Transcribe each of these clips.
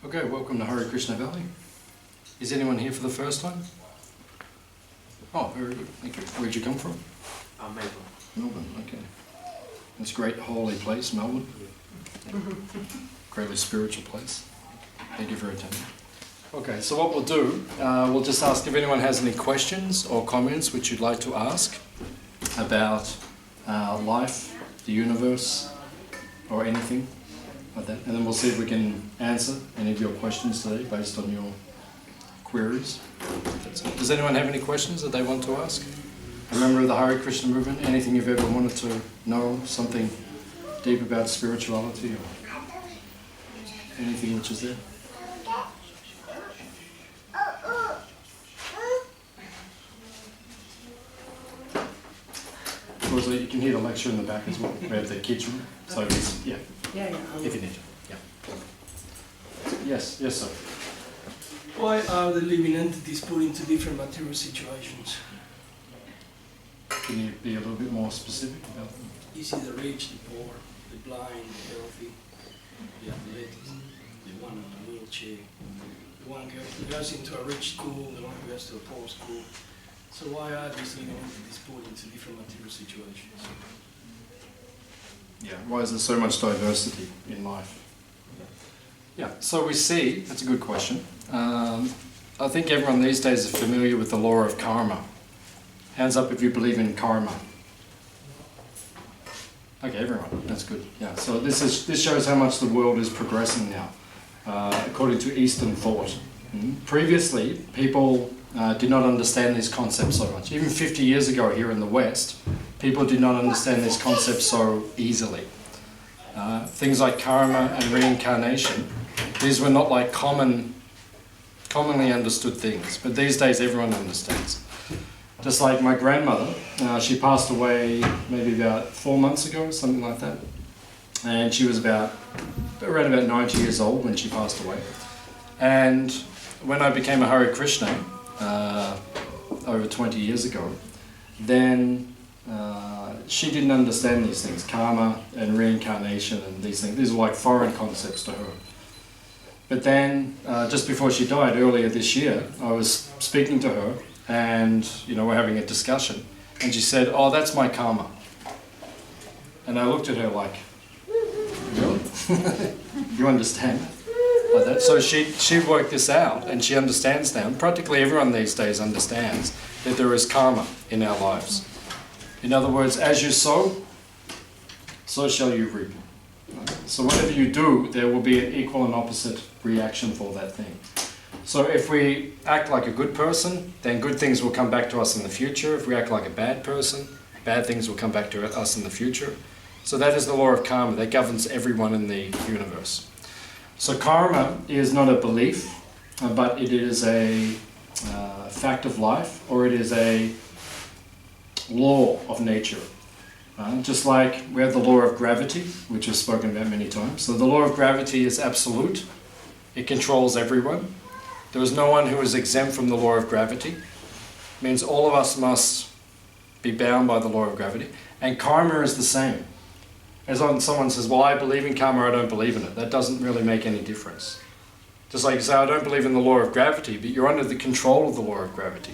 Okay, welcome to Hare Krishna Valley. Is anyone here for the first time? Oh, very good, thank you. Where'd you come from? Melbourne. Melbourne, okay. It's a great holy place, Melbourne. Greatly spiritual place. Thank you for attending. Okay, so what we'll do, we'll just ask if anyone has any questions or comments which you'd like to ask about life, the universe, or anything like that. And then we'll see if we can answer any of your questions today based on your queries. That's it. Does anyone have any questions that they want to ask? A member of the Hare Krishna movement, anything you've ever wanted to know, something deep about spirituality or anything which is there? Also, you can hear the lecture in the back as well. We have the kids room, so it's, yeah. If you need to, yeah. Yes, sir. Why are the living entities put into different material situations? Can you be a little bit more specific about them? You see the rich, the poor, the blind, the healthy, the athletic, the one in a wheelchair, the one who goes into a rich school, the one who goes to a poor school. So why are these living entities put into different material situations? Yeah, why is there so much diversity in life? Yeah, so we see, that's a good question. I think everyone these days is familiar with the law of karma. Hands up if you believe in karma. Okay, everyone, that's good. Yeah, so this shows how much the world is progressing now, according to Eastern thought. Previously, people did not understand these concepts so much. Even 50 years ago here in the West, people did not understand these concepts so easily. Things like karma and reincarnation, these were not like commonly understood things, but these days everyone understands. Just like my grandmother, she passed away maybe about 4 months ago, something like that. And she was around about 90 years old when she passed away. And when I became a Hare Krishna, over 20 years ago, then she didn't understand these things, karma and reincarnation and these things. These are like foreign concepts to her. But then, just before she died earlier this year, I was speaking to her and, we're having a discussion, and she said, "Oh, that's my karma." And I looked at her like, "Really? You understand?" Like that. So she worked this out, and she understands now. And practically everyone these days understands that there is karma in our lives. In other words, as you sow, so shall you reap. So whatever you do, there will be an equal and opposite reaction for that thing. So if we act like a good person, then good things will come back to us in the future. If we act like a bad person, bad things will come back to us in the future. So that is the law of karma that governs everyone in the universe. So karma is not a belief, but it is a fact of life, or it is a law of nature. Just like we have the law of gravity, which is spoken about many times. So the law of gravity is absolute. It controls everyone. There is no one who is exempt from the law of gravity. It means all of us must be bound by the law of gravity. And karma is the same. As someone says, "Well, I believe in karma, I don't believe in it." That doesn't really make any difference. Just like you say, "I don't believe in the law of gravity," but you're under the control of the law of gravity.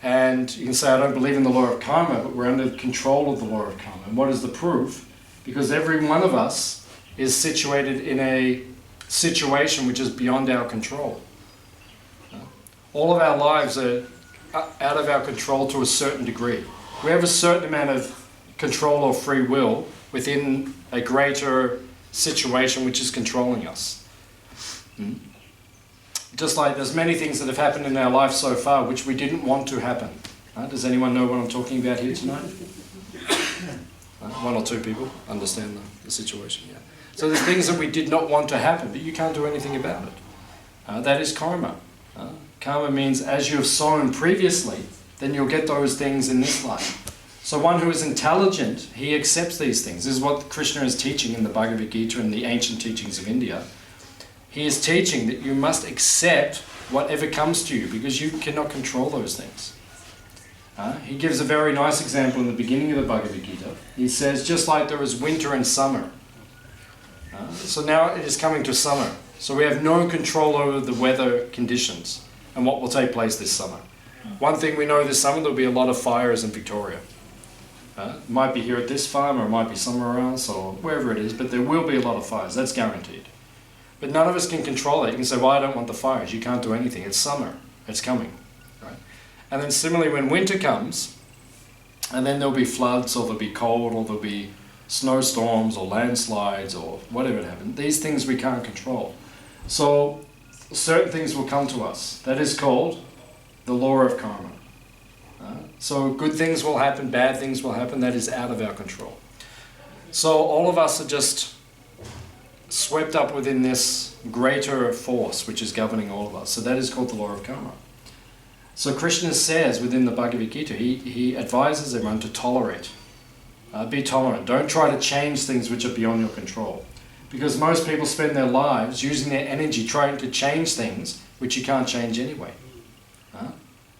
And you can say, "I don't believe in the law of karma," but we're under the control of the law of karma. And what is the proof? Because every one of us is situated in a situation which is beyond our control. All of our lives are out of our control to a certain degree. We have a certain amount of control or free will within a greater situation which is controlling us. Just like there's many things that have happened in our life so far which we didn't want to happen. Does anyone know what I'm talking about here tonight? One or two people understand the situation, yeah. So there's things that we did not want to happen, but you can't do anything about it. That is karma. Karma means as you have sown previously, then you'll get those things in this life. So one who is intelligent, he accepts these things. This is what Krishna is teaching in the Bhagavad Gita and the ancient teachings of India. He is teaching that you must accept whatever comes to you because you cannot control those things. He gives a very nice example in the beginning of the Bhagavad Gita. He says, just like there is winter and summer. So now it is coming to summer. So we have no control over the weather conditions and what will take place this summer. One thing we know this summer, there'll be a lot of fires in Victoria. It might be here at this farm, or it might be somewhere else, or wherever it is, but there will be a lot of fires, that's guaranteed. But none of us can control it. You can say, well, I don't want the fires. You can't do anything. It's summer. It's coming. Right? And then similarly, when winter comes, and then there'll be floods, or there'll be cold, or there'll be snowstorms, or landslides, or whatever it happens. These things we can't control. So certain things will come to us. That is called the law of karma. So good things will happen, bad things will happen. That is out of our control. So all of us are just swept up within this greater force which is governing all of us. So that is called the law of karma. So Krishna says within the Bhagavad Gita, he advises everyone to tolerate. Be tolerant. Don't try to change things which are beyond your control. Because most people spend their lives using their energy trying to change things which you can't change anyway.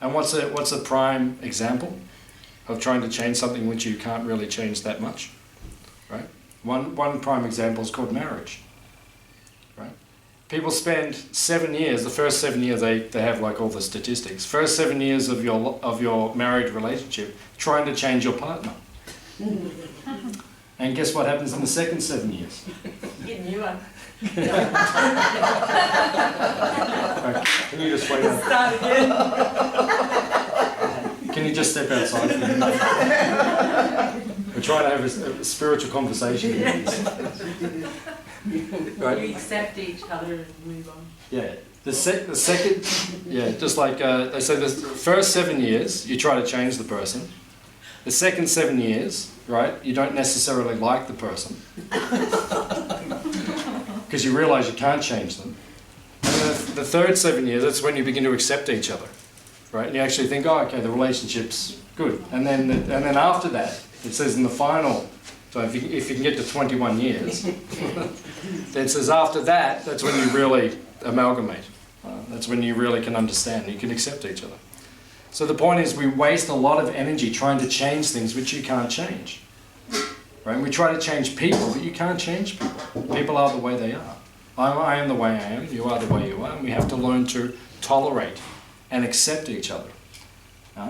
And what's a prime example of trying to change something which you can't really change that much? Right? One prime example is called marriage. Right? People spend 7 years, the first 7 years they have like all the statistics, first 7 years of your married relationship trying to change your partner. And guess what happens in the second 7 years? Get a new one. Right, can you just wait up? Start again. Can you just step outside for a minute? We're trying to have a spiritual conversation here. Right? You accept each other and move on. Yeah. The second, yeah, just like they say, the first 7 years you try to change the person. The second 7 years, right, you don't necessarily like the person because you realise you can't change them. And then the third 7 years, that's when you begin to accept each other, right? And you actually think, oh, okay, the relationship's good. And then after that, it says in the final, so if you can get to 21 years, then it says after that, that's when you really amalgamate. That's when you really can understand, you can accept each other. So the point is we waste a lot of energy trying to change things which you can't change. Right? And we try to change people, but you can't change people. People are the way they are. I am the way I am, you are the way you are, and we have to learn to tolerate and accept each other.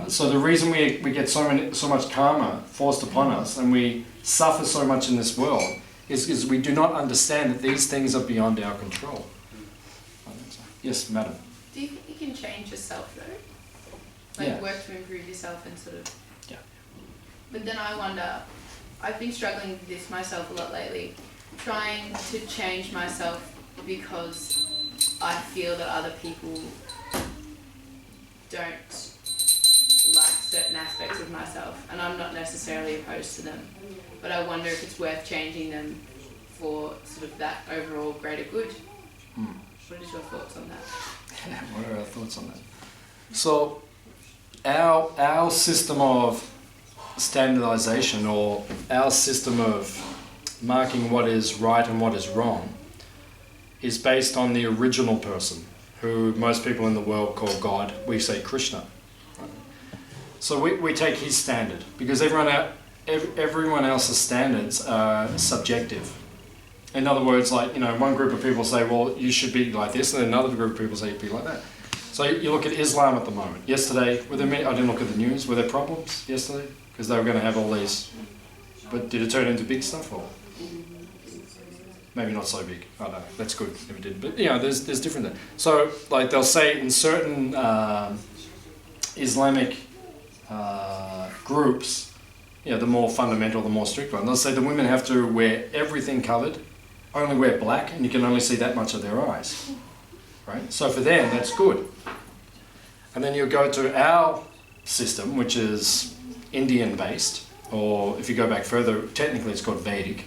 So the reason we get so much karma forced upon us and we suffer so much in this world is we do not understand that these things are beyond our control. Yes, madam. Do you think you can change yourself though? Like work to improve yourself and sort of... Yeah. But then I wonder, I've been struggling with this myself a lot lately, trying to change myself because I feel that other people don't like certain aspects of myself, and I'm not necessarily opposed to them, but I wonder if it's worth changing them for sort of that overall greater good. What is your thoughts on that? What are our thoughts on that? So our system of standardization, or our system of marking what is right and what is wrong, is based on the original person, who most people in the world call God. We say Krishna. So we take his standard, because everyone else's standards are subjective. In other words, like, you know, one group of people say, well, you should be like this, and then another group of people say, you be like that. So you look at Islam at the moment. Yesterday, I didn't look at the news. Were there problems yesterday? Because they were going to have all these, but did it turn into big stuff, or maybe not so big? I don't know. That's good if it did. But you know, there's different things. So like they'll say in certain Islamic groups, you know, the more fundamental, the more strict one, they'll say the women have to wear everything covered, only wear black, and you can only see that much of their eyes. Right? So for them, that's good. And then you go to our system, which is Indian-based, or if you go back further, technically it's called Vedic.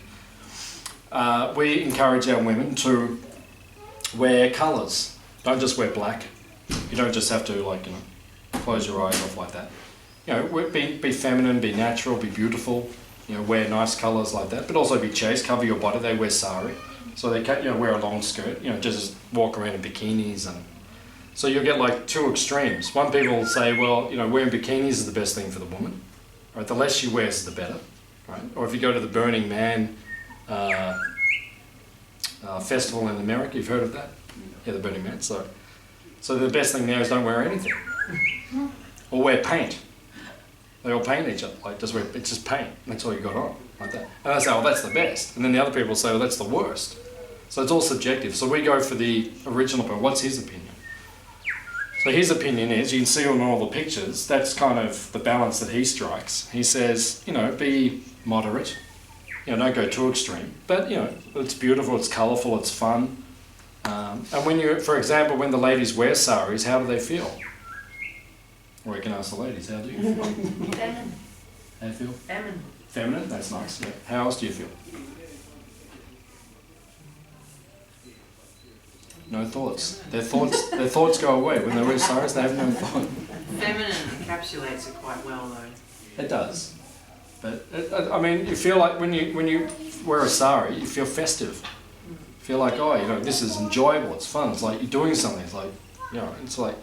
We encourage our women to wear colours. Don't just wear black. You don't just have to, like, you know, close your eyes off like that. You know, be feminine, be natural, be beautiful. You know, wear nice colours like that, but also be chaste. Cover your body. They wear sari, so they can't, you know, wear a long skirt. You know, just walk around in bikinis, and so you'll get like two extremes. One people will say, well, you know, wearing bikinis is the best thing for the woman. Right? The less she wears, the better. Right? Or if you go to the Burning Man festival in America. You've heard of that? Yeah, the Burning Man. So the best thing now is don't wear anything. Or wear paint. They all paint each other. Like, it's just paint. That's all you got on. Like that. And I say, oh, that's the best. And then the other people say, oh, that's the worst. So it's all subjective. So we go for the original, but what's his opinion? So his opinion is, you can see on all the pictures, that's kind of the balance that he strikes. He says, be moderate. Don't go too extreme. But, it's beautiful, it's colourful, it's fun. And when for example, when the ladies wear saris, how do they feel? Or you can ask the ladies, how do you feel? Feminine. How do you feel? Feminine. Feminine? That's nice. Yeah. How else do you feel? No thoughts. Their thoughts go away. When they wear saris, they have no thought. Feminine encapsulates it quite well, though. It does. But, you feel like when you wear a sari, you feel festive. You feel like, this is enjoyable, it's fun, it's like you're doing something. It's like, it's like...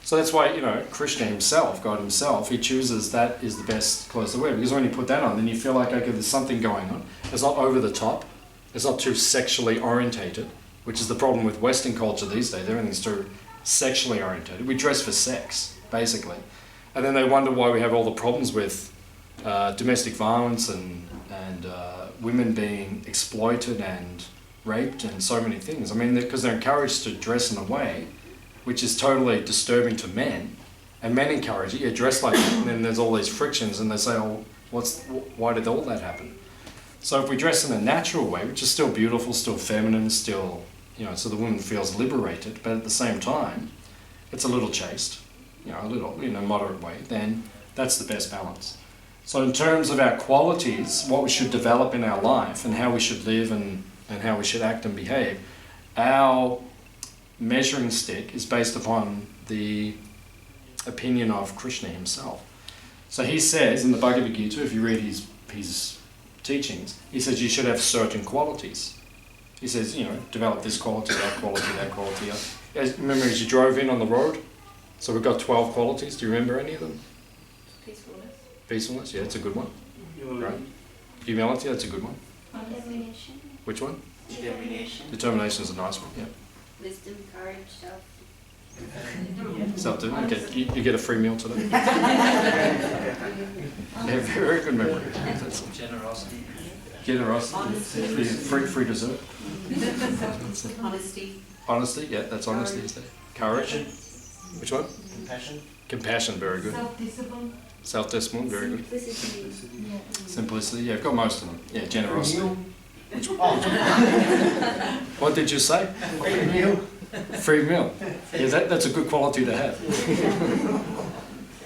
So that's why, Krishna himself, God himself, he chooses that is the best clothes to wear. Because when you put that on, then you feel like, okay, there's something going on. It's not over the top. It's not too sexually orientated, which is the problem with Western culture these days. Everything's too sexually orientated. We dress for sex, basically. And then they wonder why we have all the problems with domestic violence and women being exploited and raped and so many things. Because they're encouraged to dress in a way which is totally disturbing to men, and men encourage it, dress like that, and then there's all these frictions, and they say, oh, why did all that happen? So if we dress in a natural way, which is still beautiful, still feminine, still, so the woman feels liberated, but at the same time, it's a little chaste, a little, moderate way, then that's the best balance. So in terms of our qualities, what we should develop in our life, and how we should live, and how we should act and behave, our measuring stick is based upon the opinion of Krishna himself. So he says in the Bhagavad Gita, if you read his teachings, he says you should have certain qualities. He says, develop this quality, that quality, that quality. Remember as you drove in on the road? So we've got 12 qualities. Do you remember any of them? Peacefulness. Peacefulness, yeah, it's a good one. Right? Humility, that's a good one. Determination. Which one? Determination. Determination is a nice one, yeah. Wisdom, courage, self. Self-do. Okay, you get a free meal today. You have very good memory. Generosity. Generosity. Free dessert. Honesty. Honesty, yeah, that's honesty. Is there? Courage. Which one? Compassion. Compassion, very good. Self-discipline. Self-discipline, very good. Simplicity. Simplicity, yeah, I've got most of them. Yeah, generosity. What did you say? Free meal. Free meal. Yeah, that's a good quality to have.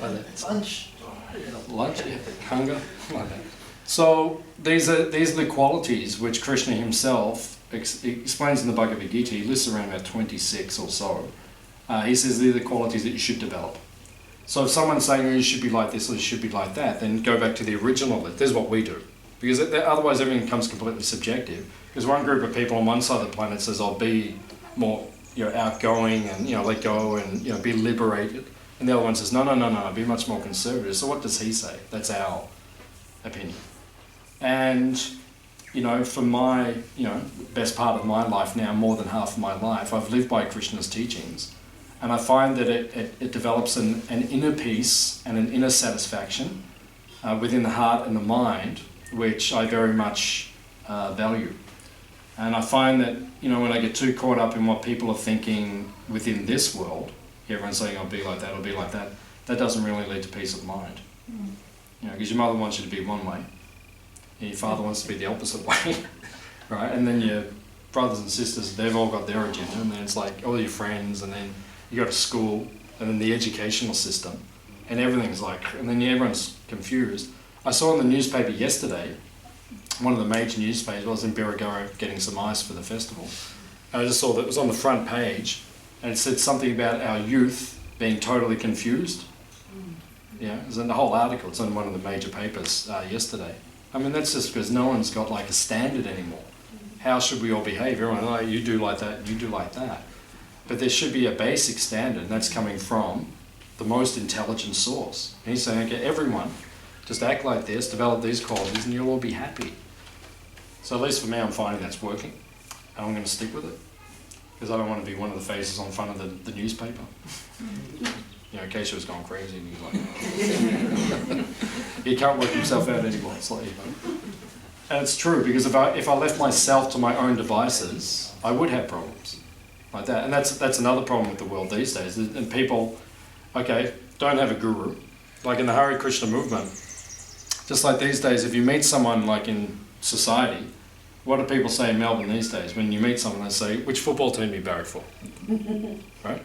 Like that. Lunch. Lunch, yeah. Hunger, like that. So these are the qualities which Krishna himself explains in the Bhagavad Gita. He lists around about 26 or so. He says these are the qualities that you should develop. So if someone's saying, oh, you should be like this or you should be like that, then go back to the original list. This is what we do. Because otherwise everything becomes completely subjective. Because one group of people on one side of the planet says, I'll be more outgoing and let go and be liberated. And the other one says, no, be much more conservative. So what does he say? That's our opinion. And, for my, best part of my life now, more than half of my life, I've lived by Krishna's teachings. And I find that it develops an inner peace and an inner satisfaction within the heart and the mind, which I very much value. And I find that, when I get too caught up in what people are thinking within this world, everyone's saying, I'll be like that, I'll be like that, that doesn't really lead to peace of mind. Because your mother wants you to be one way, and your father wants to be the opposite way, right? And then your brothers and sisters, they've all got their agenda, and then it's like all your friends, and then you go to school, and then the educational system, and everything's like, and then everyone's confused. I saw in the newspaper yesterday, one of the major newspapers, I was in Birregurra getting some ice for the festival, and I just saw that it was on the front page, and it said something about our youth being totally confused. Yeah, it was in the whole article, it's on one of the major papers yesterday. That's just because no one's got like a standard anymore. How should we all behave? Everyone, oh, you do like that, you do like that. But there should be a basic standard, and that's coming from the most intelligent source. And he's saying, okay, everyone, just act like this, develop these qualities, and you'll all be happy. So at least for me, I'm finding that's working. and I'm going to stick with it because I don't want to be one of the faces on front of the newspaper. You know, Keisha was going crazy and he's like, he can't work himself out anymore. It's like, you know. And it's true, because if I left myself to my own devices, I would have problems like that. And that's another problem with the world these days. And people, okay, don't have a guru. Like in the Hare Krishna movement, just like these days, if you meet someone like in society, what do people say in Melbourne these days? When you meet someone, they say, which football team do you barrack for? Right?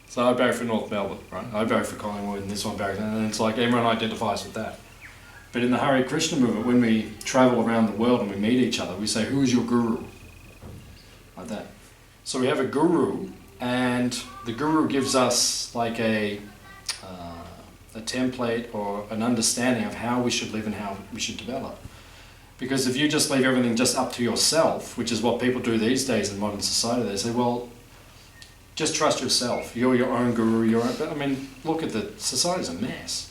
So I barrack for North Melbourne, right? I barrack for Collingwood and this one barrack, and it's like everyone identifies with that. But in the Hare Krishna movement, when we travel around the world and we meet each other, we say, who is your guru? Like that. So we have a guru, and the guru gives us like a template or an understanding of how we should live and how we should develop. Because if you just leave everything just up to yourself, which is what people do these days in modern society, they say, well, just trust yourself. You're your own guru. But I mean, look at society's a mess.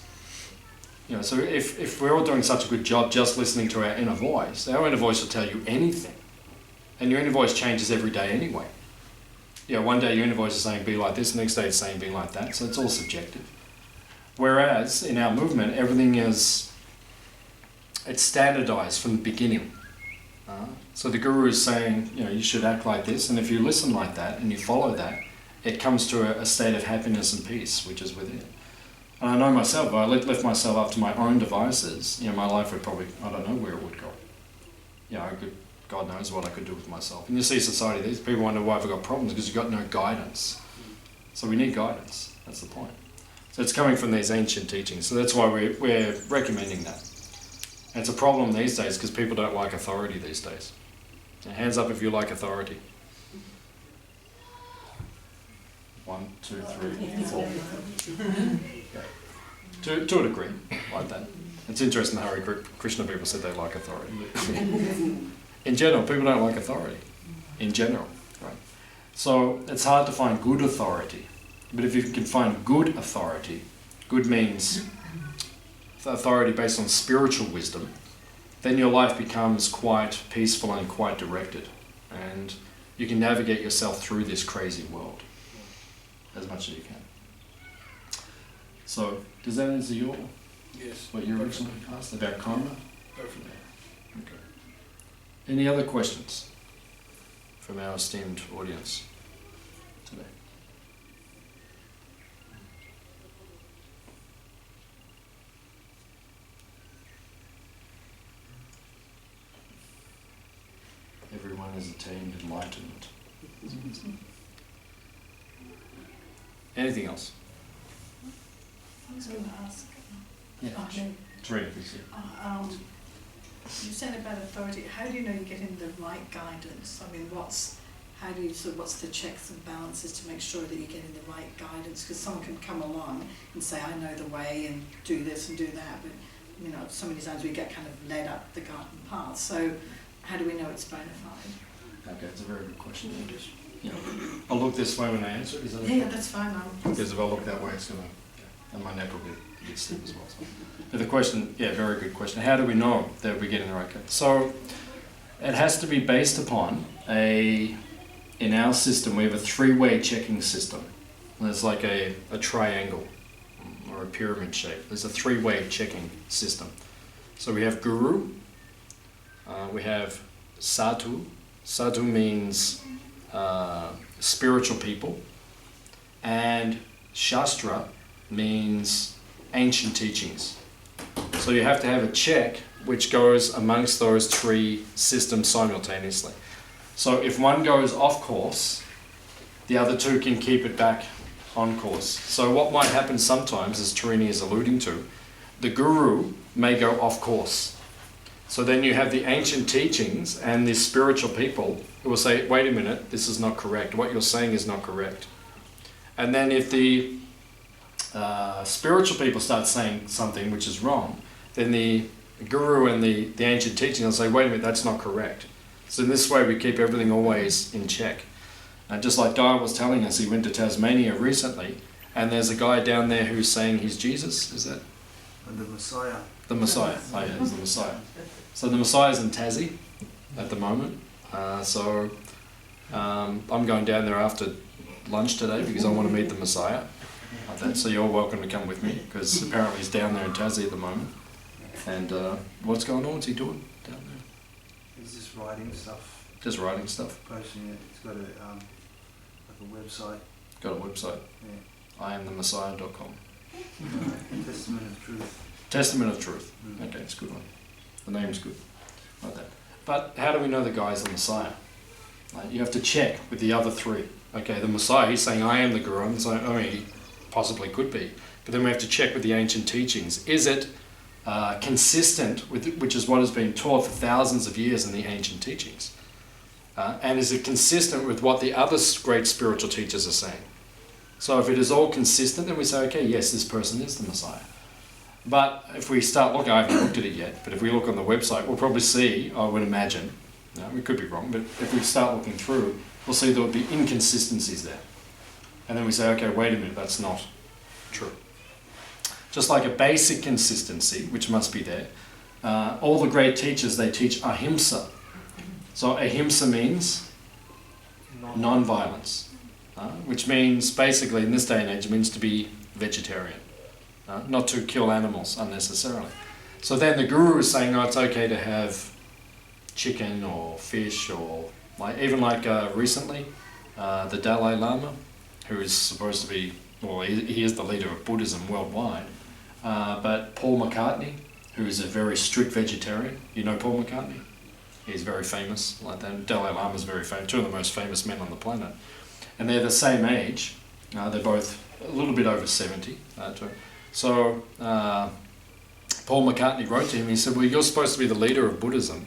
You know, so if we're all doing such a good job just listening to our inner voice will tell you anything. And your inner voice changes every day anyway. You know, one day your inner voice is saying be like this, the next day it's saying be like that, so it's all subjective. Whereas in our movement, everything it's standardized from the beginning. So the guru is saying, you know, you should act like this, and if you listen like that and you follow that, it comes to a state of happiness and peace, which is within. And I know myself, if I left myself up to my own devices, you know, my life would probably, I don't know where it would go. You know, God knows what I could do with myself. And you see society, these people wonder why I've got problems, because you've got no guidance. So we need guidance, that's the point. So it's coming from these ancient teachings, so that's why we're recommending that. And it's a problem these days, because people don't like authority these days. Now, hands up if you like authority. 1, 2, 3, 4. Okay. To a degree, like that. It's interesting how Hare Krishna people said they like authority. In general, people don't like authority. In general, right? So it's hard to find good authority. But if you can find good authority, good means authority based on spiritual wisdom, then your life becomes quite peaceful and quite directed. And you can navigate yourself through this crazy world as much as you can. So, does that answer what you originally asked about karma? Perfect. Okay. Any other questions from our esteemed audience today? Everyone has attained enlightenment. Anything else? I was going to ask. Yeah. No. Teresa, please. You said about authority. How do you know you're getting the right guidance? I mean, what's the checks and balances to make sure that you're getting the right guidance? Because someone can come along and say, I know the way and do this and do that, but you know, so many times we get kind of led up the garden path. So how do we know it's bona fide? Okay, it's a very good question. Yeah. I'll look this way when I answer it. Is that okay? Yeah, that's fine. Because if I look that way, it's going to, and my neck will get stiff as well. So. But the question, yeah, very good question. How do we know that we're getting the right guidance? So it has to be based upon in our system, we have a three-way checking system. There's like a triangle or a pyramid shape. There's a three-way checking system. So we have guru, we have sadhu. Sadhu means spiritual people, and shastra means ancient teachings. So you have to have a check which goes amongst those three systems simultaneously. So if one goes off course, the other two can keep it back on course. So what might happen sometimes, as Tarini is alluding to, the guru may go off course. So then you have the ancient teachings and the spiritual people who will say, wait a minute, this is not correct. What you're saying is not correct. And then if the spiritual people start saying something which is wrong, then the guru and the ancient teaching will say, wait a minute, that's not correct. So in this way we keep everything always in check. And just like Dara was telling us, he went to Tasmania recently, and there's a guy down there who's saying he's Jesus, is that? The Messiah. The Messiah, oh yeah, he's the Messiah. So the Messiah's in Tassie at the moment. So I'm going down there after lunch today because I want to meet the Messiah. Like that. So you're welcome to come with me because apparently he's down there in Tassie at the moment. And what's going on? What's he doing down there? He's just writing stuff, Just writing stuff. posting it. He's got a like a website. Got a website. Yeah. IamTheMessiah.com. Testament of Truth. Testament of Truth. Mm. Okay, it's a good one. The name's good. Like that. But how do we know the guy's the Messiah? Like, you have to check with the other three. Okay, the Messiah, he's saying, I am the Guru. I'm saying, I mean, he possibly could be. But then we have to check with the ancient teachings. Is it consistent with, which is what has been taught for thousands of years in the ancient teachings? And is it consistent with what the other great spiritual teachers are saying? So if it is all consistent, then we say, okay, yes, this person is the Messiah. But if we start looking, I haven't looked at it yet, but if we look on the website, we'll probably see, I would imagine, we could be wrong, but if we start looking through, we'll see there will be inconsistencies there. And then we say, okay, wait a minute, that's not true. Just like a basic consistency, which must be there, all the great teachers, they teach ahimsa. So ahimsa means non-violence, which means basically in this day and age, it means to be vegetarian, not to kill animals unnecessarily. So then the Guru is saying, oh, it's okay to have chicken or fish or like recently, the Dalai Lama, who is supposed to be, well, he is the leader of Buddhism worldwide, but Paul McCartney, who is a very strict vegetarian. You know Paul McCartney? He's very famous, like that. Dalai Lama is very famous, two of the most famous men on the planet. And they're the same age. They're both a little bit over 70. So Paul McCartney wrote to him, he said, well, you're supposed to be the leader of Buddhism.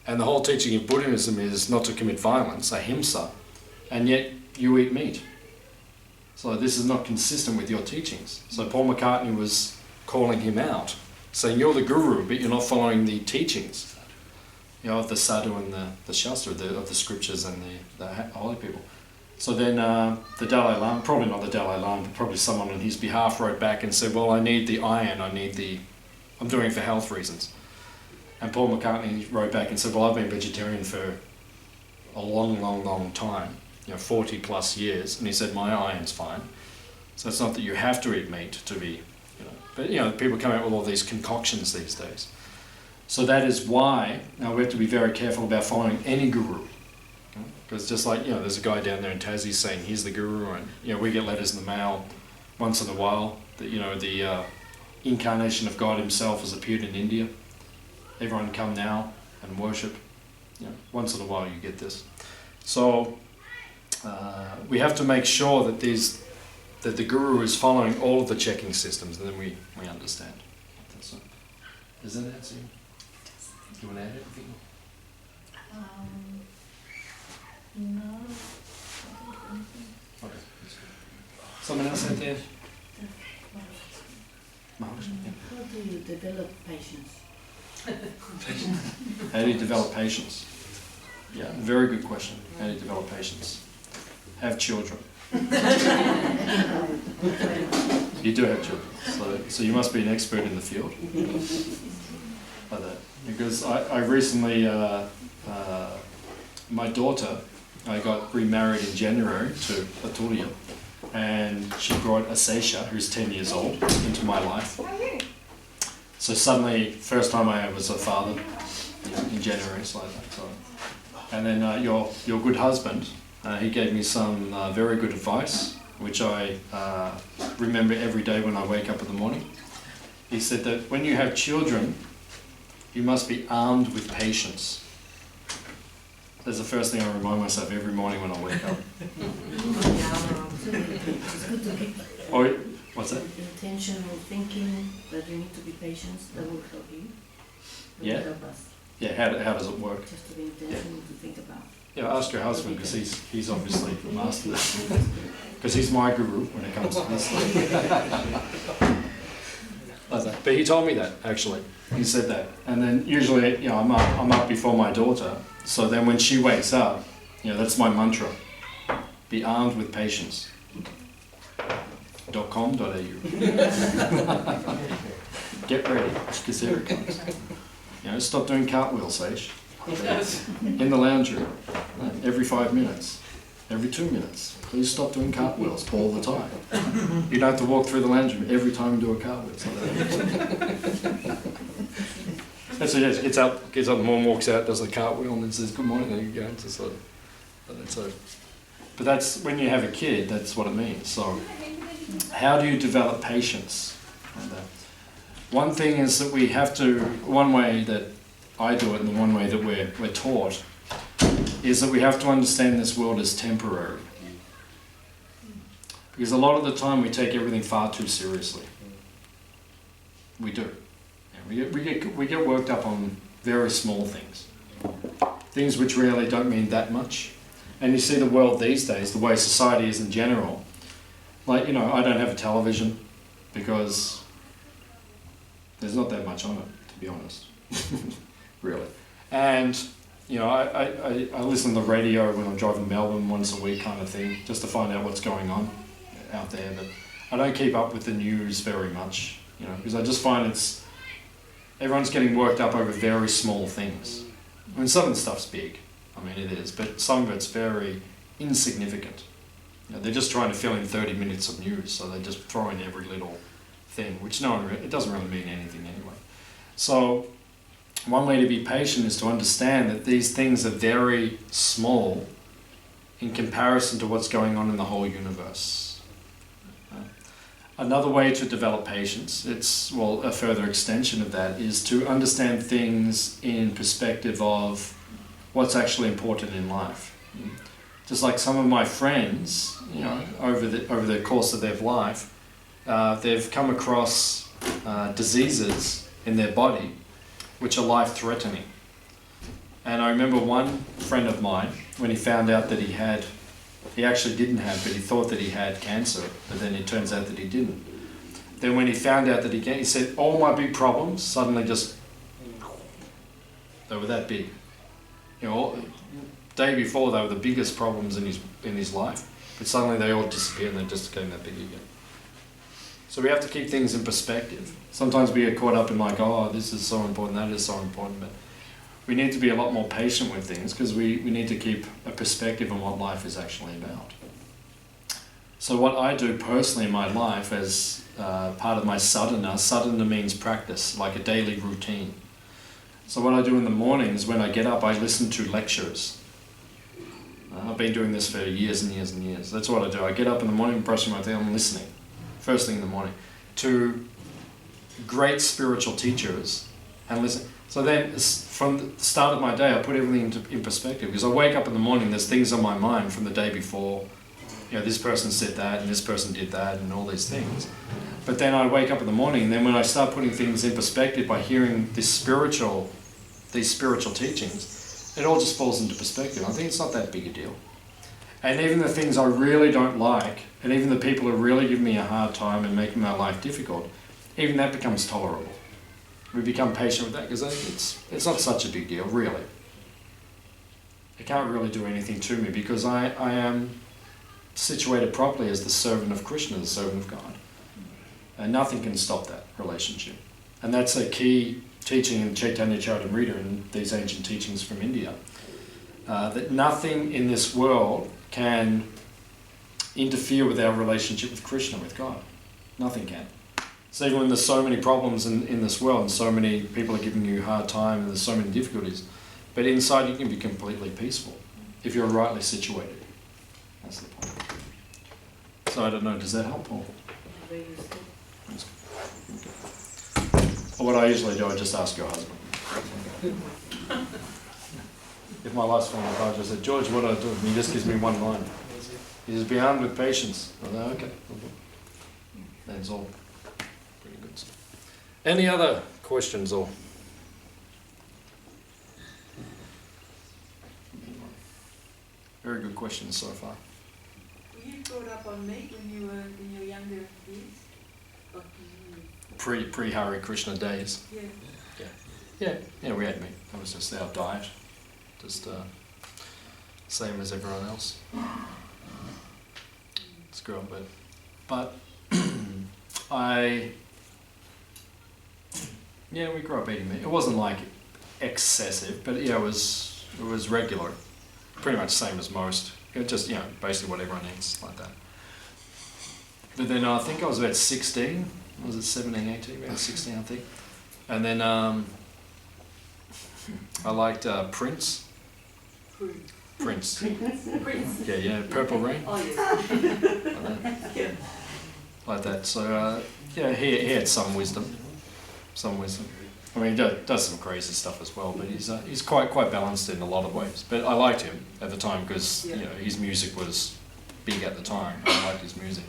And the whole teaching of Buddhism is not to commit violence, ahimsa, and yet you eat meat. So this is not consistent with your teachings. So Paul McCartney was calling him out, saying you're the Guru, but you're not following the teachings, of the sadhu and the shastra, of the scriptures and the holy people. So then the Dalai Lama, probably not the Dalai Lama, but probably someone on his behalf wrote back and said, well, I need the iron, I'm doing it for health reasons. And Paul McCartney wrote back and said, well, I've been vegetarian for a long, long, long time, 40 plus years. And he said, my iron's fine. So it's not that you have to eat meat to be, but people come out with all these concoctions these days. So that is why now we have to be very careful about following any guru. Because just like, there's a guy down there in Tassie saying he's the Guru, and we get letters in the mail once in a while that the incarnation of God himself has appeared in India. Everyone come now and worship. Once in a while you get this. So we have to make sure that the Guru is following all of the checking systems, and then we understand. So, does that answer you? Do you want to add anything? No. Okay. Someone else out there? Maharaj, yeah. How do you develop patience? How do you develop patience? Yeah, very good question. How do you develop patience? Have children. You do have children, so you must be an expert in the field. Like that. Because I recently, my daughter, I got remarried in January to a Turiya, and she brought a Seisha, who's 10 years old, into my life. So suddenly, first time I was a father, in January, so like that. So. And then your good husband, he gave me some very good advice, which I remember every day when I wake up in the morning. He said that when you have children, you must be armed with patience. That's the first thing I remind myself every morning when I wake up. It's good to keep Or, what's that? intentional thinking, that you need to be patient, that will help you. That Yeah. will help us. Yeah, how does it work? Just to be intentional to think about. Yeah, ask your husband, because he's obviously mastered it. Because he's my guru when it comes to this. Like that. But he told me that, actually. He said that. And then usually, I'm up before my daughter. So then when she wakes up, that's my mantra. Be armed with patience. .com.au. Get ready, because here it comes. Stop doing cartwheels, Sage. In the lounge room. Every 5 minutes, every 2 minutes. Please stop doing cartwheels all the time. You don't have to walk through the lounge room every time you do a cartwheel. So that's it. Gets up, the mom walks out, does the cartwheel, and then says, "Good morning." There you go. It's sort of, but that's when you have a kid. That's what it means. So, how do you develop patience? One thing is that we have to. One way that I do it, and the one way that we're taught, is that we have to understand this world is temporary. Because a lot of the time we take everything far too seriously. We do. Yeah, we get worked up on very small things. Things which really don't mean that much. And you see the world these days, the way society is in general. Like, you know, I don't have a television because there's not that much on it, to be honest. Really. And, you know, I listen to the radio when I'm driving Melbourne once a week kind of thing, just to find out what's going on out there. But I don't keep up with the news very much, you know, because I just find everyone's getting worked up over very small things. I mean, some of the stuff's big. I mean, it is, but some of it's very insignificant. You know, they're just trying to fill in 30 minutes of news, so they just throw in every little thing, which it doesn't really mean anything anyway. So one way to be patient is to understand that these things are very small in comparison to what's going on in the whole universe. Another way to develop patience, a further extension of that, is to understand things in perspective of what's actually important in life. Just like some of my friends, you know, over the course of their life, they've come across diseases in their body which are life-threatening. And I remember one friend of mine, when he found out that he actually didn't have, but he thought that he had cancer, but then it turns out that he didn't. Then when he found out that he said, all my big problems suddenly they were that big. You know, day before they were the biggest problems in his life, but suddenly they all disappeared and they just became that big again. So we have to keep things in perspective. Sometimes we get caught up in like, oh, this is so important, that is so important, but we need to be a lot more patient with things because we need to keep a perspective on what life is actually about. So what I do personally in my life as part of my sadhana means practice, like a daily routine. So what I do in the mornings when I get up, I listen to lectures. I've been doing this for years and years and years. That's what I do. I get up in the morning, brushing my teeth, I'm listening, first thing in the morning, to great spiritual teachers and listen. So then, from the start of my day, I put everything in perspective because I wake up in the morning, there's things on my mind from the day before. You know, this person said that and this person did that and all these things. But then I wake up in the morning and then when I start putting things in perspective by hearing these spiritual teachings, it all just falls into perspective. I think it's not that big a deal. And even the things I really don't like, and even the people who really give me a hard time and make my life difficult, even that becomes tolerable. We become patient with that because it's not such a big deal, really. It can't really do anything to me because I am situated properly as the servant of Krishna, the servant of God. And nothing can stop that relationship. And that's a key teaching in Chaitanya Charitamrita and these ancient teachings from India. That nothing in this world can interfere with our relationship with Krishna, with God. Nothing can. So even when there's so many problems in this world and so many people are giving you a hard time and there's so many difficulties, but inside you can be completely peaceful if you're rightly situated. That's the point. So I don't know, does that help, Paul? Or what I usually do, I just ask your husband. If my life's falling apart, I just said, George, what do I do? And he just gives me one line. He says, be armed with patience. I go, okay. That's all. Pretty good stuff. Any other questions or? Very good questions so far. Were you brought up on meat when you were in your younger years? Pre Hare Krishna days. Yeah. Yeah, we had meat. That was just our diet. Just same as everyone else. It's grown, but we grew up eating meat. It wasn't like excessive, but yeah, it was regular. pretty much the same as most. Just, basically what everyone eats, like that. But then I think I was about 16, was it 17, 18, about 16 I think. And then I liked Prince. Prince. Yeah, Purple Rain. Oh, yes. Like that. Yeah. Like that. So he had some wisdom. I mean, he does some crazy stuff as well, but he's quite balanced in a lot of ways. But I liked him at the time because his music was big at the time. I liked his music.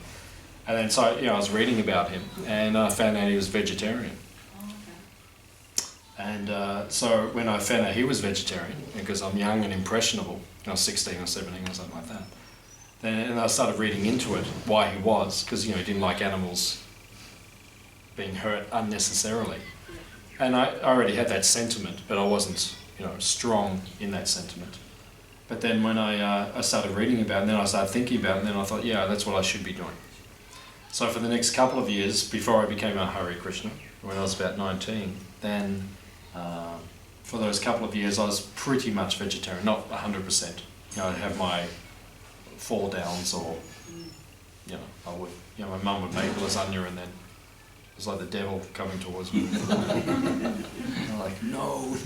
And then so I was reading about him and I found out he was vegetarian. And so when I found out he was vegetarian, because I'm young and impressionable, I was 16 or 17 or something like that, and I started reading into it, why he was, because he didn't like animals being hurt unnecessarily. And I already had that sentiment, but I wasn't strong in that sentiment. But then when I started reading about it, and then I started thinking about it, and then I thought, yeah, that's what I should be doing. So for the next couple of years, before I became a Hare Krishna, when I was about 19, then for those couple of years I was pretty much vegetarian, not 100%. I'd have my fall downs, or I would, my mum would make lasagna, and then it was like the devil coming towards me. I'm like, no,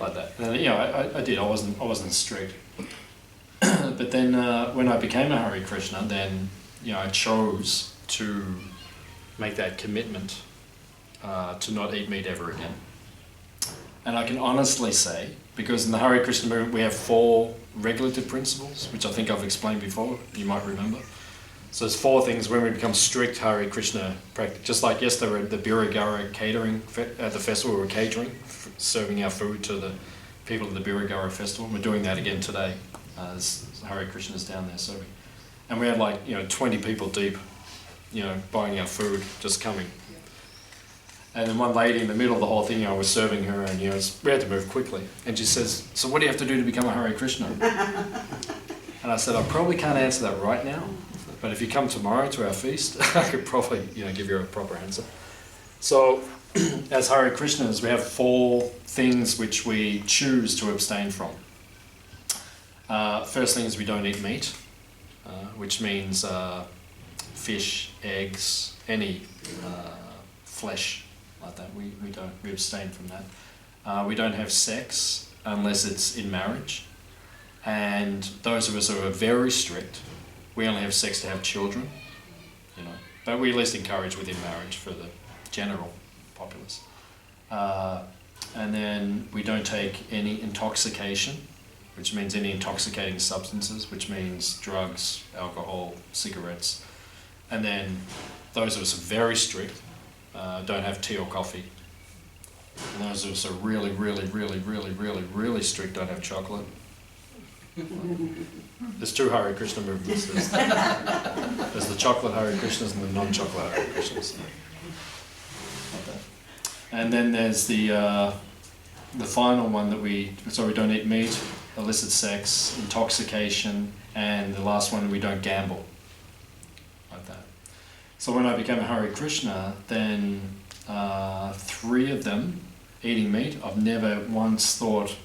like that. And I did. I wasn't strict. But then when I became a Hare Krishna, then I chose to make that commitment to not eat meat ever again. And I can honestly say, because in the Hare Krishna movement we have 4 regulative principles, which I think I've explained before, you might remember. So there's 4 things when we become strict Hare Krishna practice. Just like yesterday at the Biragara catering, at the festival we were catering, serving our food to the people at the Biragara festival. We're doing that again today. There's Hare Krishnas down there serving. And we had 20 people deep, buying our food, just coming. And then one lady in the middle of the whole thing, I was serving her, and we had to move quickly. And she says, "So what do you have to do to become a Hare Krishna?" And I said, "I probably can't answer that right now, but if you come tomorrow to our feast, I could probably, give you a proper answer." So, as Hare Krishnas, we have 4 things which we choose to abstain from. First thing is we don't eat meat, which means fish, eggs, any flesh like that. We abstain from that. We don't have sex unless it's in marriage, and those of us who are very strict, we only have sex to have children, but we at least encourage within marriage for the general populace. And then we don't take any intoxication, which means any intoxicating substances, which means drugs, alcohol, cigarettes. And then those of us who are very strict don't have tea or coffee. And those of us who are really, really, really, really, really, really strict don't have chocolate. There's 2 Hare Krishna movements. There's the chocolate Hare Krishnas and the non-chocolate Hare Krishnas. And then there's the final one that we don't eat meat, illicit sex, intoxication, and the last one, we don't gamble. Like that. So when I became a Hare Krishna, then 3 of them, eating meat, I've never once thought,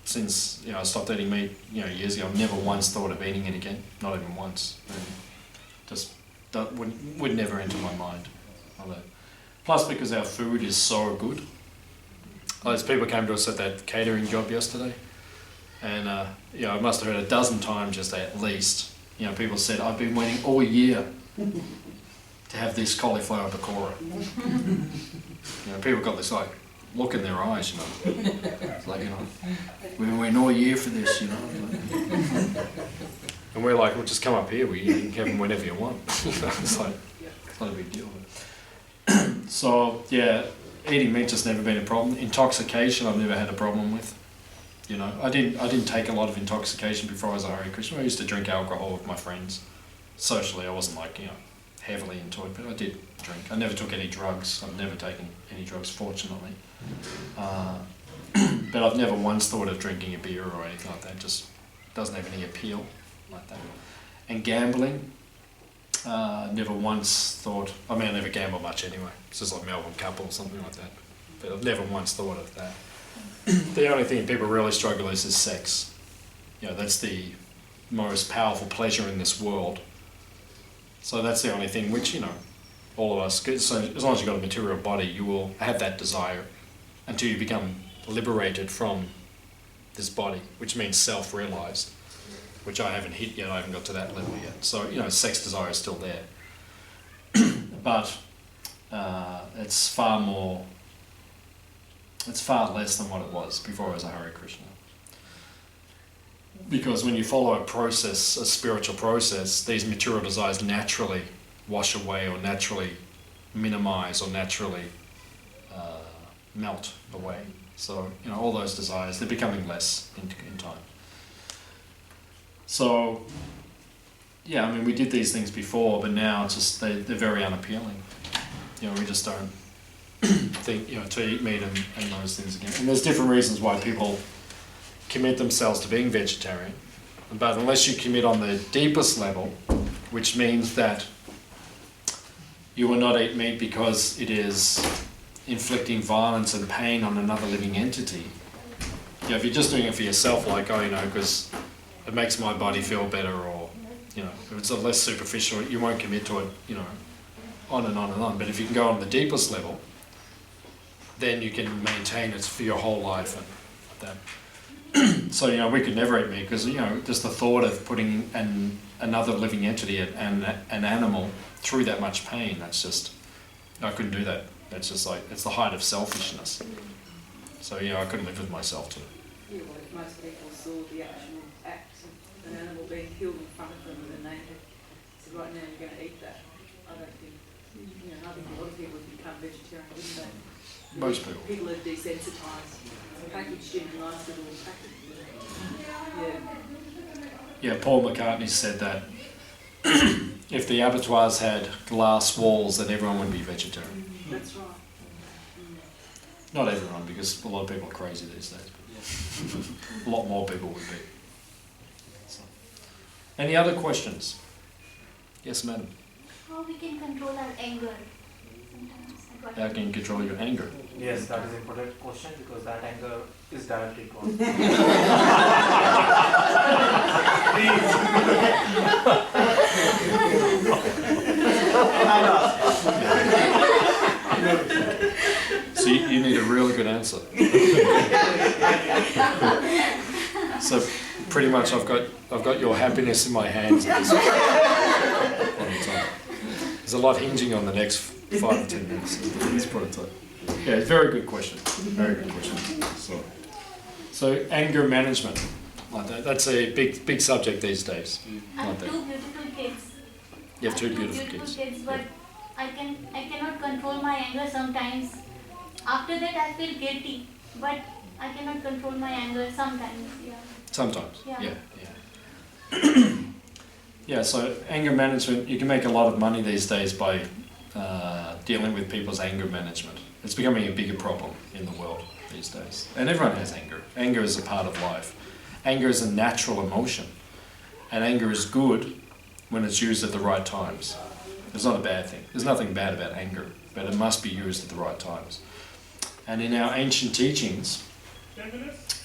since I stopped eating meat years ago, I've never once thought of eating it again, not even once. Just that would never enter my mind. Plus, because our food is so good. Those people came to us at that catering job yesterday, and I must have heard a dozen times just at least. People said, "I've been waiting all year to have this cauliflower pakora." People got this look in their eyes, It's like, we've been waiting all year for this, And we're like, "Well, just come up here. You can have them whenever you want." It's like, it's not a big deal. So yeah, eating meat just never been a problem. Intoxication, I've never had a problem with. I didn't take a lot of intoxication before I was a Hare Krishna. I used to drink alcohol with my friends. Socially, I wasn't heavily into it, but I did drink. I never took any drugs. I've never taken any drugs, fortunately. But I've never once thought of drinking a beer or anything like that. Just doesn't have any appeal like that. And gambling, never once thought. I never gamble much anyway. It's just like Melbourne Cup or something like that. But I've never once thought of that. The only thing people really struggle is sex. You know, that's the most powerful pleasure in this world. So that's the only thing which, you know, all of us, so as long as you've got a material body, you will have that desire until you become liberated from this body, which means self-realized, which I haven't hit yet, I haven't got to that level yet. So, you know, sex desire is still there. But it's far less than what it was before I was a Hare Krishna. Because when you follow a process, a spiritual process, these material desires naturally wash away or naturally minimize or naturally melt away. So, you know, all those desires, they're becoming less in time. So, yeah, I mean, we did these things before, but now it's just, they're very unappealing. You know, we just don't think, you know, to eat meat and those things again. And there's different reasons why people commit themselves to being vegetarian. But unless you commit on the deepest level, which means that you will not eat meat because it is inflicting violence and pain on another living entity. You know, if you're just doing it for yourself, like, oh, you know, because it makes my body feel better, or, you know, if it's a less superficial, you won't commit to it, you know, on and on and on. But if you can go on the deepest level, then you can maintain it for your whole life and that. So, you know, we could never eat meat because, you know, just the thought of putting another living entity, an animal, through that much pain, that's just, I couldn't do that. That's just like, it's the height of selfishness. So, you know, I couldn't live with myself too. Yeah, well, if most people saw the actual act of an animal being killed in front of them and then they said, right now you're going to eat that, I don't think, you know, I think a lot of people would become vegetarian, wouldn't they? Most people. People are desensitised. Packaged in a nice little package. Yeah. Yeah, Paul McCartney said that if the abattoirs had glass walls, then everyone would be vegetarian. That's right. Not everyone, because a lot of people are crazy these days. But a lot more people would be. So. Any other questions? Yes, madam. How we can control our anger? Sometimes I got How can you control your anger? Yes, that is an important question because that anger is directly caused. So you need a really good answer. So pretty much I've got your happiness in my hands at this point in time. There's a lot hinging on the next 5 to 10 minutes. Let's put it to it. Yeah, it's a very good question. Very good question. So anger management, like that's a big subject these days. I Like have that. 2 beautiful kids. You have I 2 have beautiful kids. but I cannot control my anger sometimes. After that I feel guilty, but I cannot control my anger sometimes. Yeah. Sometimes. Yeah. Yeah. Yeah, so anger management, you can make a lot of money these days by dealing with people's anger management. It's becoming a bigger problem in the world these days. And everyone has anger. Anger is a part of life. Anger is a natural emotion. And anger is good when it's used at the right times. It's not a bad thing. There's nothing bad about anger, but it must be used at the right times. And in our ancient teachings,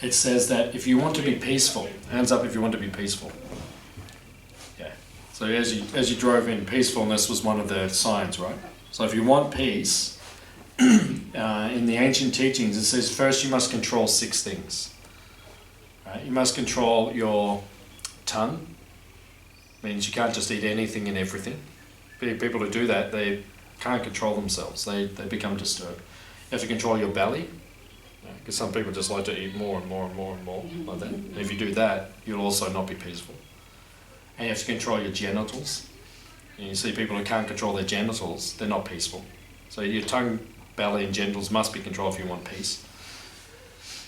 it says that if you want to be peaceful, hands up if you want to be peaceful. Yeah. So as you drove in, peacefulness was one of the signs, right? So if you want peace, in the ancient teachings, it says first you must control 6 things. Right? You must control your tongue. Means you can't just eat anything and everything. People who do that, they can't control themselves. They become disturbed. You have to control your belly, because some people just like to eat more and more and more and more like that. And if you do that, you'll also not be peaceful. And you have to control your genitals. And you see people who can't control their genitals, they're not peaceful. So your tongue, belly and genitals must be controlled if you want peace.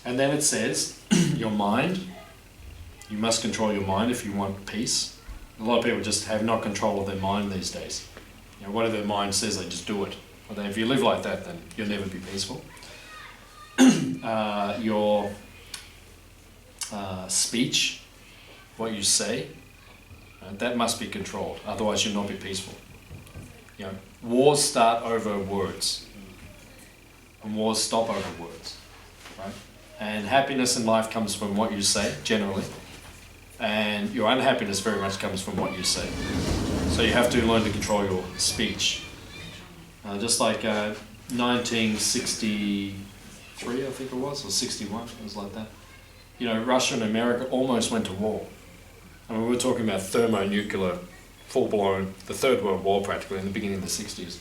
And then it says, your mind, you must control your mind if you want peace. A lot of people just have not control of their mind these days. You know, whatever their mind says, they just do it. But then if you live like that, then you'll never be peaceful. Your speech, what you say, that must be controlled. Otherwise, you'll not be peaceful. You know, wars start over words, and wars stop over words, right? And happiness in life comes from what you say, generally. And your unhappiness very much comes from what you say. So you have to learn to control your speech. Just like 1963, I think it was, or 61, it was like that. You know, Russia and America almost went to war. I mean, we were talking about thermonuclear, full-blown, the Third World War practically in the beginning of the 60s.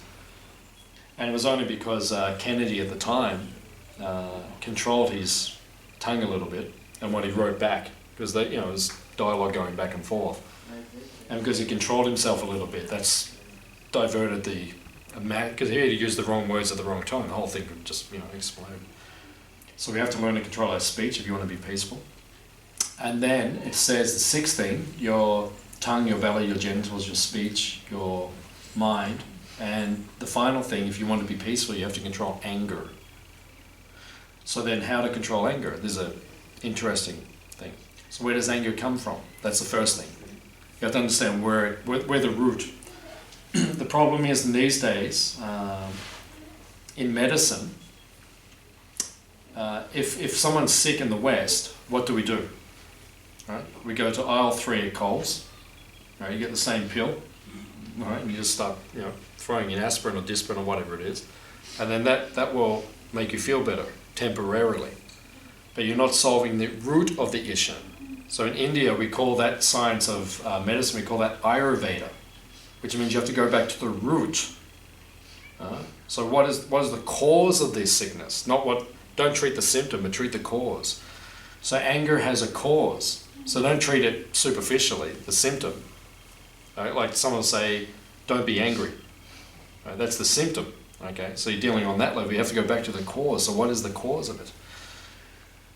And it was only because Kennedy at the time controlled his tongue a little bit and what he wrote back, because they, you know, it was dialogue going back and forth. And because he controlled himself a little bit, that's diverted the, because he had used the wrong words at the wrong time, the whole thing could just, you know, explode. So we have to learn to control our speech if you want to be peaceful. And then it says the sixth thing, your tongue, your belly, your genitals, your speech, your mind. And the final thing, if you want to be peaceful, you have to control anger. So then how to control anger? There's an interesting thing. So where does anger come from? That's the first thing. You have to understand where the root. The problem is in these days, in medicine, if someone's sick in the West, what do? Right? We go to aisle 3 at Coles. Right? You get the same pill, right? And you just start, you know, throwing in aspirin or Dispirin or whatever it is, and then that will make you feel better temporarily. But you're not solving the root of the issue. So in India, we call that science of medicine, we call that Ayurveda, which means you have to go back to the root. So what is the cause of this sickness? Don't treat the symptom, but treat the cause. So anger has a cause. So don't treat it superficially, the symptom. Right? Like someone will say, don't be angry. Right? That's the symptom. Okay, so you're dealing on that level. You have to go back to the cause. So what is the cause of it?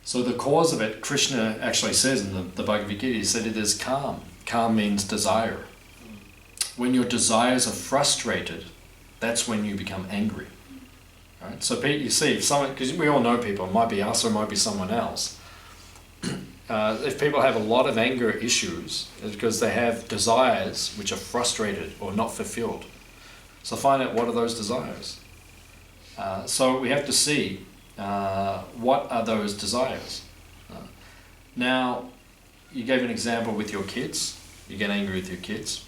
So the cause of it, Krishna actually says in the Bhagavad Gita, he said it is calm. Calm means desire. When your desires are frustrated, that's when you become angry. Right? So you see, if someone, because we all know people, it might be us or it might be someone else. If people have a lot of anger issues, it's because they have desires which are frustrated or not fulfilled. So find out what are those desires. So we have to see what are those desires. Now, you gave an example with your kids. You get angry with your kids.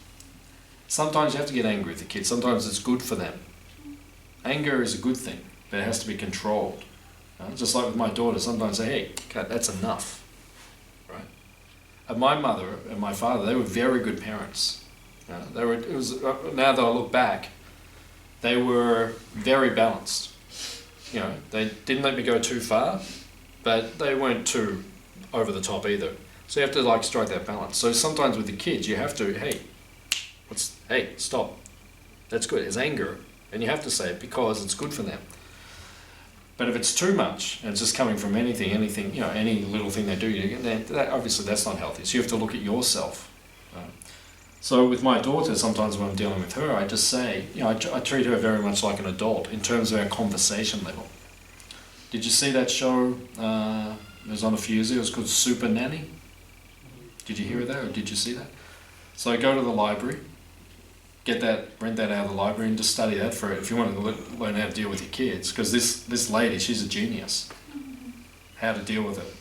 Sometimes you have to get angry with the kids. Sometimes it's good for them. Anger is a good thing, but it has to be controlled. Just like with my daughter, sometimes I say, hey, God, that's enough. Right? And my mother and my father, they were very good parents. Now that I look back, they were very balanced. You know, they didn't let me go too far, but they weren't too over the top either. So you have to strike that balance. So sometimes with the kids, you have to, hey, stop. That's good. It's anger. And you have to say it because it's good for them. But if it's too much, and it's just coming from anything, you know, any little thing they do, obviously that's not healthy. So you have to look at yourself. Right? So with my daughter, sometimes when I'm dealing with her, I just say, you know, I treat her very much like an adult in terms of our conversation level. Did you see that show? It was on a few years ago. It was called Super Nanny. Did you hear that, or did you see that? So I go to the library, rent that out of the library, and just study that for it if you want to learn how to deal with your kids. Because this lady, she's a genius. How to deal with it,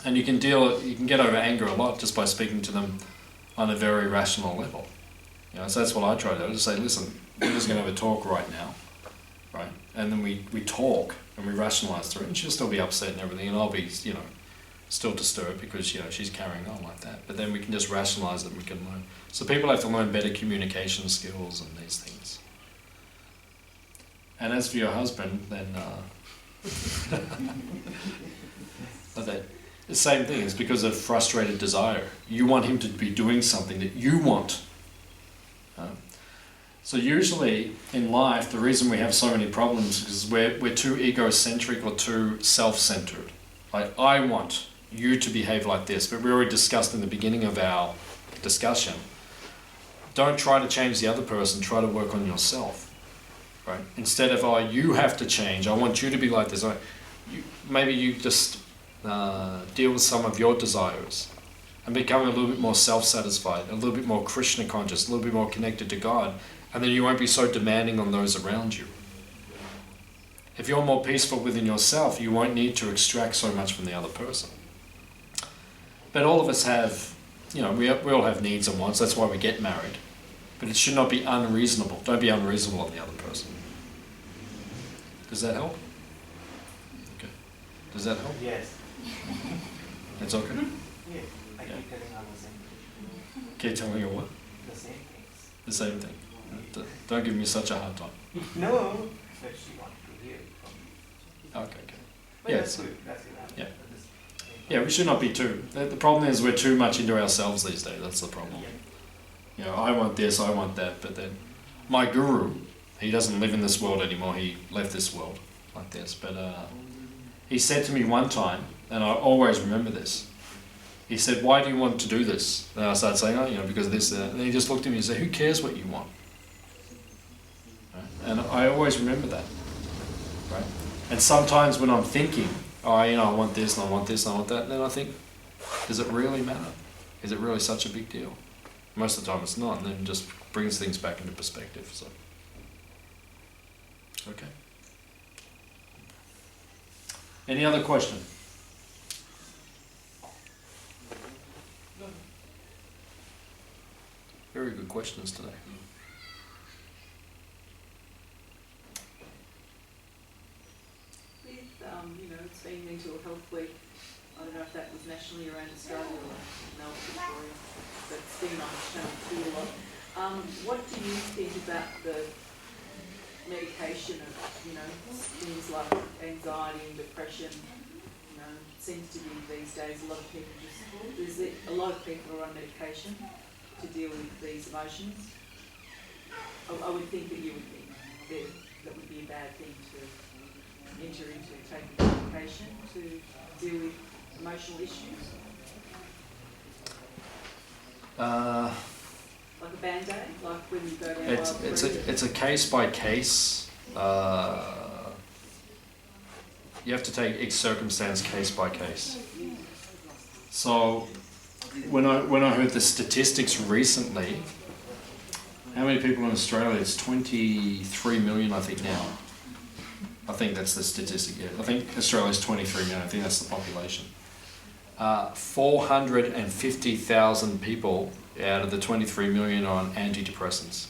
and you can get over anger a lot just by speaking to them on a very rational level. You know, so that's what I try to do. I just say, listen, we're just going to have a talk right now, right? And then we talk and we rationalise through it, and she'll still be upset and everything, and I'll be, you know, still disturbed because, you know, she's carrying on like that. But then we can just rationalise it and we can learn. So people have to learn better communication skills and these things. And as for your husband, then the same thing. It's because of frustrated desire. You want him to be doing something that you want. So usually in life, the reason we have so many problems is we're too egocentric or too self-centered. Like, I want you to behave like this, but we already discussed in the beginning of our discussion. Don't try to change the other person, try to work on yourself. Right? Instead of, you have to change, I want you to be like this. Maybe you just deal with some of your desires and become a little bit more self-satisfied, a little bit more Krishna conscious, a little bit more connected to God, and then you won't be so demanding on those around you. If you're more peaceful within yourself, you won't need to extract so much from the other person. But all of us have, we all have needs and wants, that's why we get married. But it should not be unreasonable. Don't be unreasonable on the other person. Does that help? Okay. Does that help? Yes. That's okay? Yes. I keep telling her the same thing. Keep telling you what? The same things. The same thing. Don't give me such a hard time. No. But she wanted to hear it from me. Okay. But Yes. that's good. That's good. Yeah. Yeah, we should not be too. The problem is we're too much into ourselves these days. That's the problem. I want this, I want that, but then my guru, he doesn't live in this world anymore. He left this world like this. But he said to me one time, and I always remember this. He said, "Why do you want to do this?" And I started saying, "Oh, because of this." And he just looked at me and said, "Who cares what you want?" Right? And I always remember that. Right? And sometimes when I'm thinking, I want this and I want this and I want that, and then I think, does it really matter? Is it really such a big deal? Most of the time it's not, and then it just brings things back into perspective. So, okay. Any other question? Very good questions today. With, it's been Mental Health Week. I don't know if that was nationally around Australia or Melbourne, Victoria, but it's been on Channel 2 a lot. What do you think about the medication of, things like anxiety and depression? Seems to be these days a lot of people a lot of people are on medication to deal with these emotions. I would think that you would think that would be a bad thing to enter into taking medication to deal with emotional issues. Like a band-aid, like when you go down. It's a case by case. You have to take each circumstance case by case. So when I heard the statistics recently, how many people in Australia? It's 23 million, I think now. I think that's the statistic. Yeah, I think Australia's 23 million. I think that's the population. 450,000 people out of the 23 million are on antidepressants.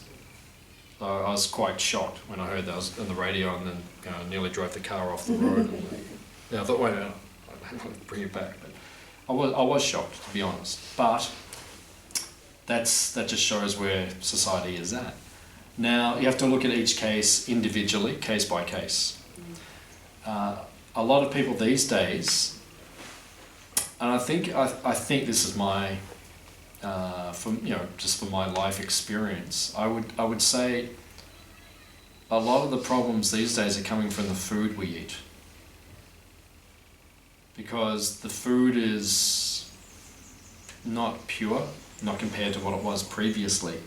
So I was quite shocked when I heard that. I was on the radio and then nearly drove the car off the road. And I thought, wait a minute, I have to bring it back. But I was shocked, to be honest. But that just shows where society is at. Now you have to look at each case individually, case by case. A lot of people these days, and I think this is my, just from my life experience, I would say a lot of the problems these days are coming from the food we eat, because the food is not pure, not compared to what it was previously,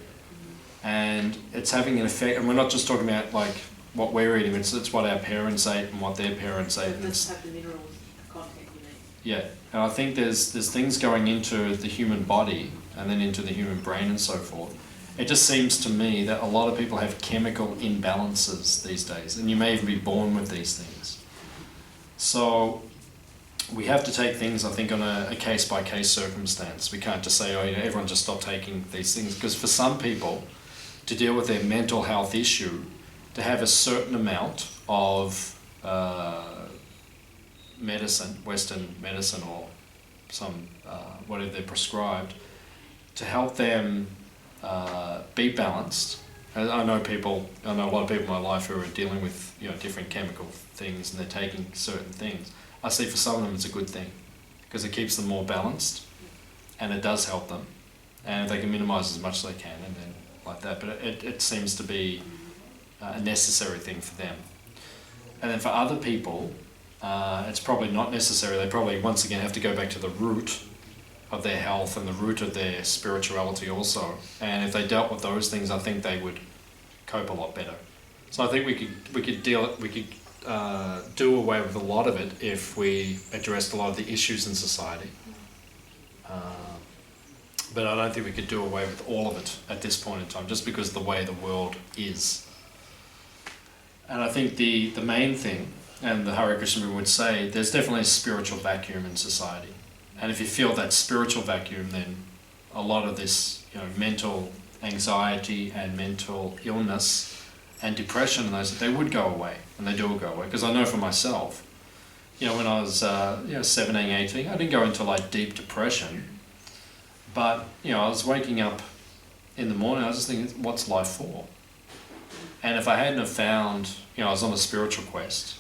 and it's having an effect. And we're not just talking about like what we're eating; it's what our parents ate and what their parents ate. It doesn't have the minerals content you need. Yeah, and I think there's things going into the human body and then into the human brain and so forth. It just seems to me that a lot of people have chemical imbalances these days, and you may even be born with these things. So we have to take things, I think, on a case-by-case circumstance. We can't just say, everyone just stop taking these things, because for some people, to deal with their mental health issue, to have a certain amount of medicine, Western medicine or some, whatever they're prescribed, to help them be balanced. I know a lot of people in my life who are dealing with different chemical things, and they're taking certain things. I see for some of them it's a good thing, because it keeps them more balanced, and it does help them, and they can minimise as much as they can, and then like that. But it seems to be a necessary thing for them. And then for other people, it's probably not necessary. They probably once again have to go back to the root of their health and the root of their spirituality also. And if they dealt with those things, I think they would cope a lot better. So I think we could do away with a lot of it if we addressed a lot of the issues in society. But I don't think we could do away with all of it at this point in time, just because of the way the world is. And I think the main thing, and the Hare Krishna would say, there's definitely a spiritual vacuum in society. And if you feel that spiritual vacuum, then a lot of this, mental anxiety and mental illness and depression and those, they would go away, and they do go away. Because I know for myself, when I was 17, 18, I didn't go into like deep depression, but I was waking up in the morning, I was just thinking, what's life for? And if I hadn't have found, I was on a spiritual quest,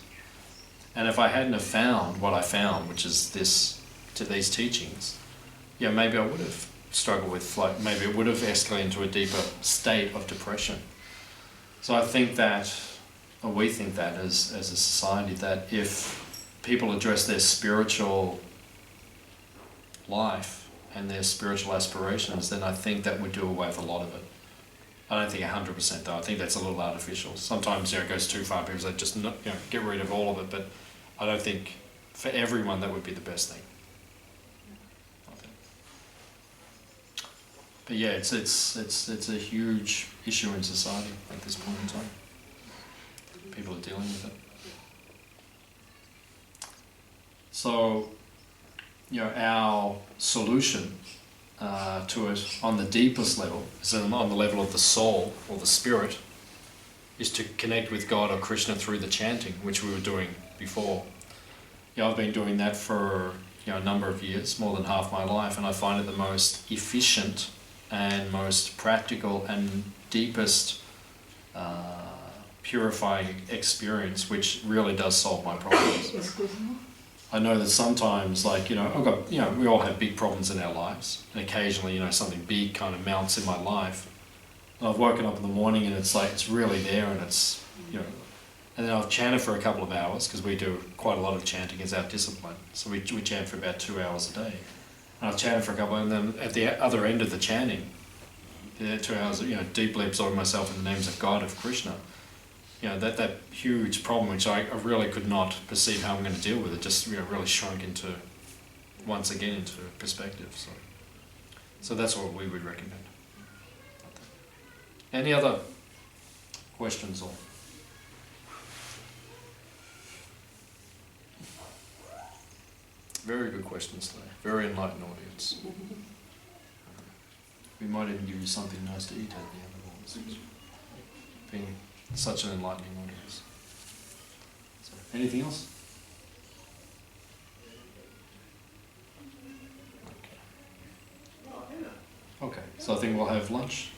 and if I hadn't have found what I found, which is these teachings, maybe I would have struggled with, maybe it would have escalated into a deeper state of depression. So I think that, or we think that as a society, that if people address their spiritual life and their spiritual aspirations, then I think that would do away with a lot of it. I don't think 100% though. I think that's a little artificial. Sometimes it goes too far. People say just get rid of all of it, but I don't think for everyone that would be the best thing. But yeah, it's a huge issue in society at this point in time. People are dealing with it. So, our solution to it on the deepest level, is on the level of the soul or the spirit, is to connect with God or Krishna through the chanting, which we were doing before. I've been doing that for a number of years, more than half my life, and I find it the most efficient and most practical and deepest purifying experience, which really does solve my problems. I know that sometimes, I've got, we all have big problems in our lives, and occasionally, something big kind of mounts in my life. And I've woken up in the morning and it's really there, and it's, and then I've chanted for a couple of hours, because we do quite a lot of chanting as our discipline. So we chant for about 2 hours a day. And I've chanted for a couple, and then at the other end of the chanting, 2 hours, deeply absorbing myself in the names of God, of Krishna, that huge problem, which I really could not perceive how I'm going to deal with it, just really shrunk once again into perspective. So that's what we would recommend. Any other questions or? Very good questions today. Very enlightened audience. We might even give you something nice to eat at the end of all this. Being such an enlightening audience. So, anything else? Okay, so I think we'll have lunch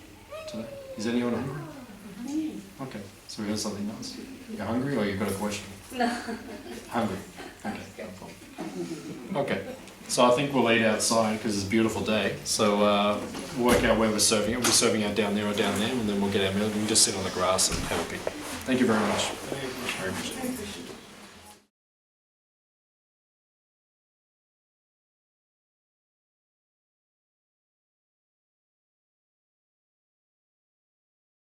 today. Is anyone hungry? Okay, so we have something else. You're hungry or you've got a question? No. Hungry. Okay, no problem. Okay, so I think we'll eat outside because it's a beautiful day. So we'll work out where we're serving it. We're serving out down there or down there, and then we'll get our meal. We can just sit on the grass and have a picnic. Thank you very much. Hare Krishna.